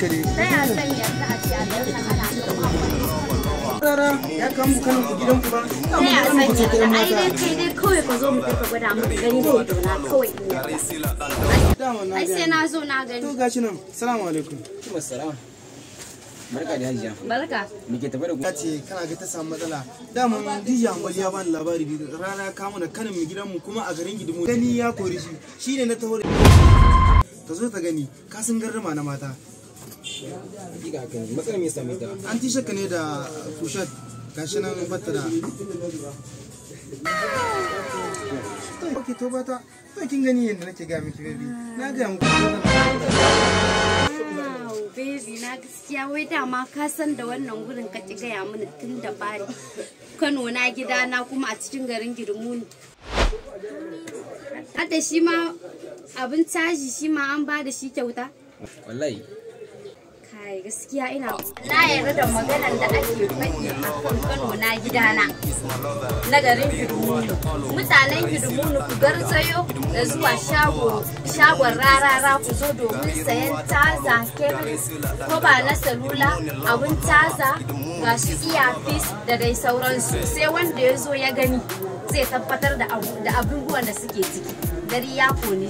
ka dai. Ta ya san yarda a ce a yarda ana Rara ya kamu kanin ku gidan ku ba. ta ya san yarda ai dai kai dai kawai ka zo mu kai ka gwada mu gani da ido na kawai in yarda. Ai sai na zo na gani. To gashi nan. Assalamu alaikum. Assalam. Barka da hajiya. Barka. Me ke tafi da ku? Ce kana ga ta samu matsala. Dama Dija Hambali ya bani labari bi rana ya kamu da kanin mu gidan mu kuma a garin Gidimu. Gani ya kore shi. Shine na taho. Ta zo ta gani ka sun garrama na mata. Diga kan matsalar me yasa mai ta? An ti shakka ne da kushat gashi nan batta da. Okay to bata. To kin gani yanda nake ga miki baby. Na ga muku. Baby na gaskiya wai dama ka san da wannan gurin ka ki gaya mini tun da fari. Kano na gidana kuma a cikin garin Gidimu ne. Hadda shi ma abin tashi shi ma an ba da shi kyauta? Wallahi. Kai gaskiya ina na yarda da maganar da ake faɗi a kan Kano na gidana na garin Gidimu. Mutanen Gidimu ku garzayo da zuwa shagon rara ku zo domin sayan taza ko ba na salula abun taza ga shi iyafis da dai sauransu sai wanda ya zo ya gani zai tabbatar da abubuwan da suke ciki. Dari ya kori